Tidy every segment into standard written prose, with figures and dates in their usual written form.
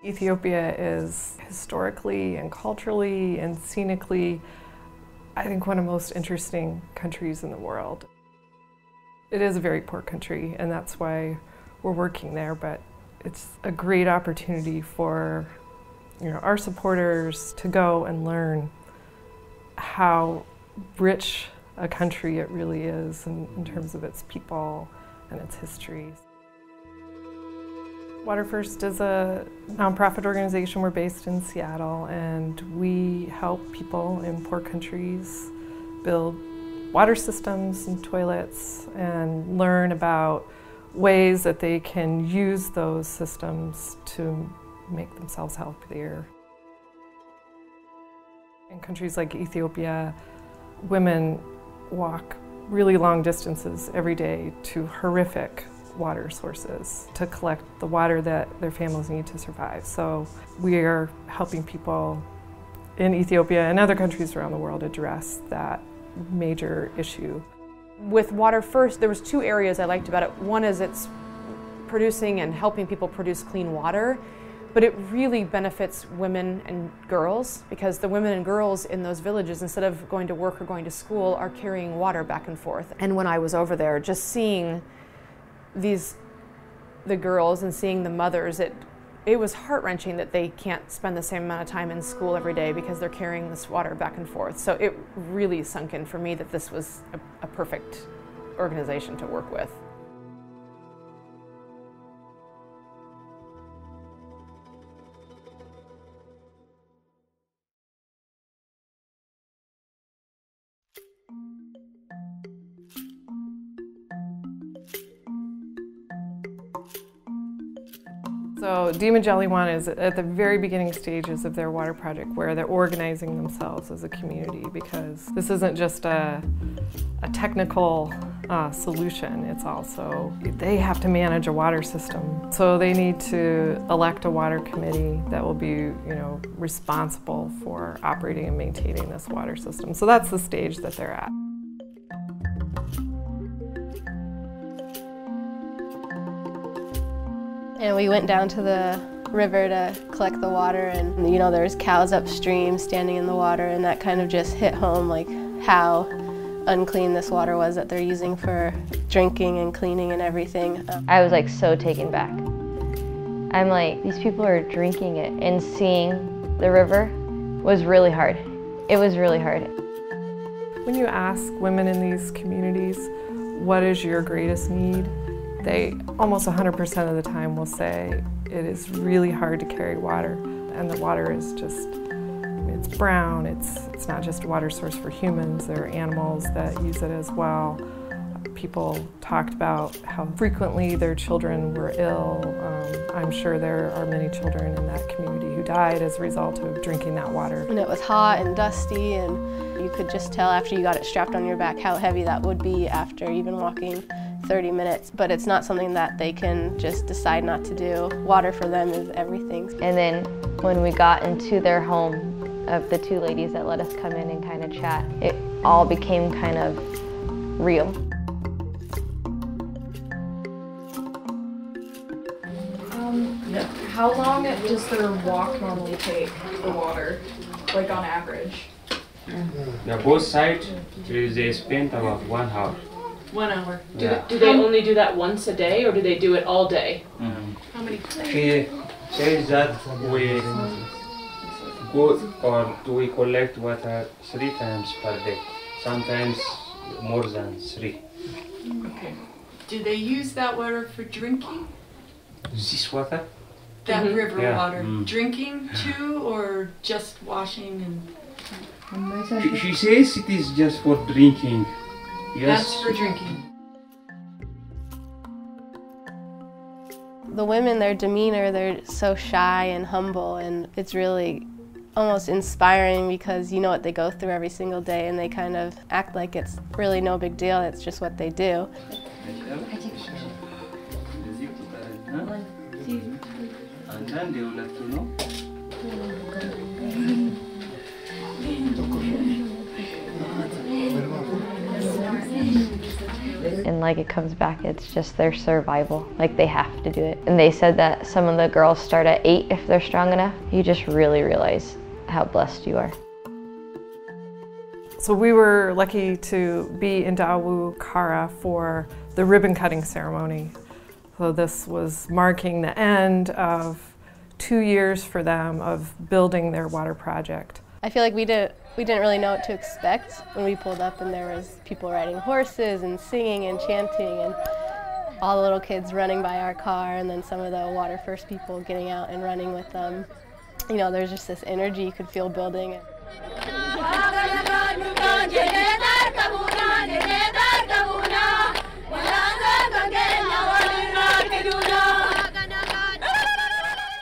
Ethiopia is historically and culturally and scenically, I think, one of the most interesting countries in the world. It is a very poor country, and that's why we're working there, but it's a great opportunity for our supporters to go and learn how rich a country it really is in terms of its people and its history. Poorest is a nonprofit organization. We're based in Seattle, and we help people in poor countries build water systems and toilets and learn about ways that they can use those systems to make themselves healthier. In countries like Ethiopia, women walk really long distances every day to horrific water sources to collect the water that their families need to survive. So we are helping people in Ethiopia and other countries around the world address that major issue. With Water First, there was two areas I liked about it. One is it's producing and helping people produce clean water, but it really benefits women and girls, because the women and girls in those villages, instead of going to work or going to school, are carrying water back and forth. And when I was over there, just seeing the girls and seeing the mothers, it was heart-wrenching that they can't spend the same amount of time in school every day because they're carrying this water back and forth. So it really sunk in for me that this was a perfect organization to work with. So Dimajeli is at the very beginning stages of their water project, where they're organizing themselves as a community, because this isn't just a technical solution, it's also, they have to manage a water system. So they need to elect a water committee that will be responsible for operating and maintaining this water system. So that's the stage that they're at. And we went down to the river to collect the water, and there's cows upstream standing in the water, and that kind of just hit home, like how unclean this water was that they're using for drinking and cleaning and everything. I was like so taken back. I'm like, these people are drinking it, and seeing the river was really hard. It was really hard. When you ask women in these communities, what is your greatest need? They almost 100% of the time will say it is really hard to carry water, and the water is just, it's brown, it's not just a water source for humans, there are animals that use it as well. People talked about how frequently their children were ill. I'm sure there are many children in that community who died as a result of drinking that water. And it was hot and dusty, and you could just tell after you got it strapped on your back how heavy that would be after even walking 30 minutes, but it's not something that they can just decide not to do. Water for them is everything. And then when we got into their home, of the two ladies that let us come in and kind of chat, it all became kind of real. How long does their walk normally take for water, like on average? Both sides, they spend about 1 hour. 1 hour. Yeah. Do they only do that once a day, or do they do it all day? How many? She says that we go or we collect water 3 times per day, sometimes more than 3. Okay. Do they use that water for drinking? This water? That river Yeah. water. Drinking too, or just washing and... She says it is just for drinking. Yes. That's for drinking. The women, their demeanor, they're so shy and humble, and it's really almost inspiring because you know what they go through every single day, and they kind of act like it's really no big deal, it's just what they do. And like it comes back. It's just their survival, like they have to do it. And they said that some of the girls start at 8 if they're strong enough. You just really realize how blessed you are. So we were lucky to be in Dawu Kara for the ribbon cutting ceremony. So this was marking the end of 2 years for them of building their water project. I feel like we didn't really know what to expect when we pulled up, and there was people riding horses and singing and chanting, and all the little kids running by our car, and then some of the Water First people getting out and running with them. You know, there's just this energy you could feel building.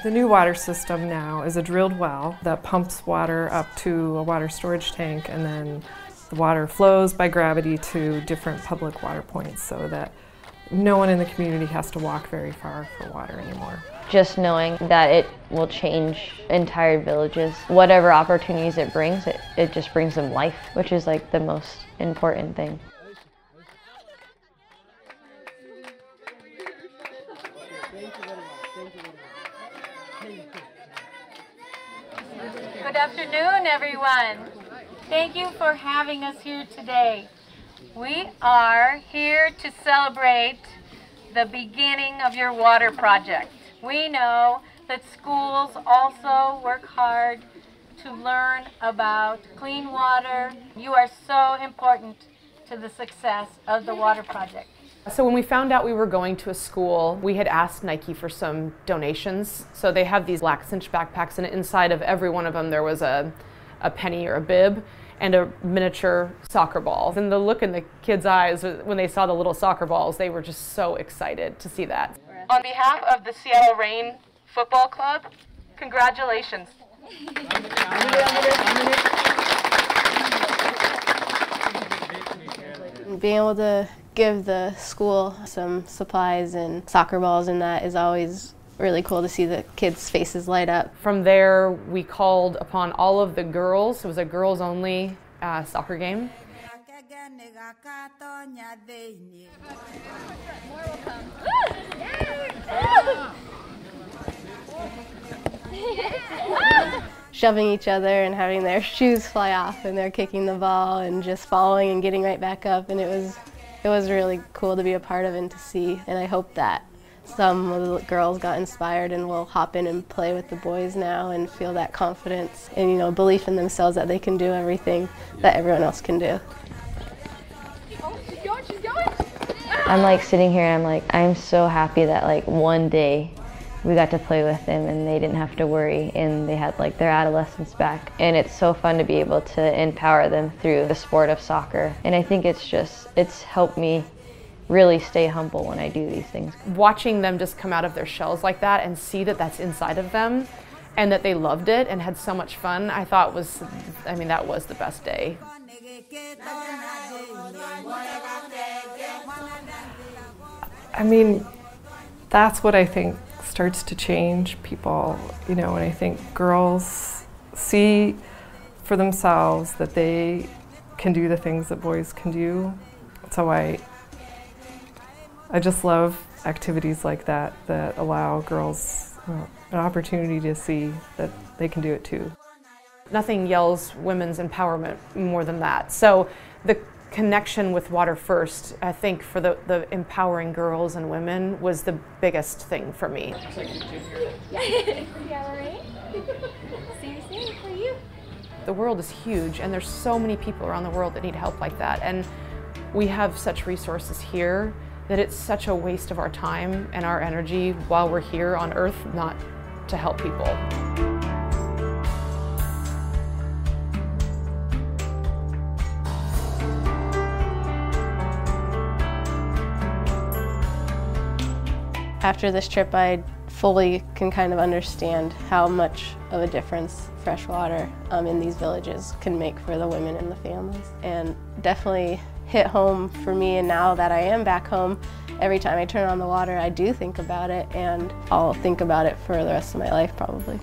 The new water system now is a drilled well that pumps water up to a water storage tank, and then the water flows by gravity to different public water points so that no one in the community has to walk very far for water anymore. Just knowing that it will change entire villages. Whatever opportunities it brings, it just brings them life, which is like the most important thing. Good afternoon, everyone. Thank you for having us here today. We are here to celebrate the beginning of your water project. We know that schools also work hard to learn about clean water. You are so important to the success of the water project. So when we found out we were going to a school, we had asked Nike for some donations. So they have these black cinch backpacks, and inside of every one of them there was a penny or a bib and a miniature soccer ball. And the look in the kids' eyes when they saw the little soccer balls, they were just so excited to see that. On behalf of the Seattle Reign Football Club, congratulations. Being able to give the school some supplies and soccer balls and that is always really cool to see the kids' faces light up. From there, we called upon all of the girls. It was a girls-only soccer game. Shoving each other and having their shoes fly off, and they're kicking the ball and just falling and getting right back up, and it was really cool to be a part of and to see. And I hope that some of the girls got inspired and will hop in and play with the boys now and feel that confidence and, you know, belief in themselves that they can do everything that everyone else can do. I'm like sitting here and I'm like, I'm so happy that like one day we got to play with them and they didn't have to worry and they had like their adolescence back. And it's so fun to be able to empower them through the sport of soccer. And I think it's helped me really stay humble when I do these things. Watching them just come out of their shells like that and see that that's inside of them and that they loved it and had so much fun, I thought was, I mean, that was the best day. I mean, that's what I think starts to change people, you know, and I think girls see for themselves that they can do the things that boys can do. So I just love activities like that that allow girls an opportunity to see that they can do it too. Nothing yells women's empowerment more than that. So the connection with Water First, I think, for the empowering girls and women was the biggest thing for me. The world is huge, and there's so many people around the world that need help like that. And we have such resources here that it's such a waste of our time and our energy while we're here on Earth not to help people. After this trip, I fully can kind of understand how much of a difference fresh water in these villages can make for the women and the families. And definitely hit home for me, and now that I am back home, every time I turn on the water I do think about it, and I'll think about it for the rest of my life probably.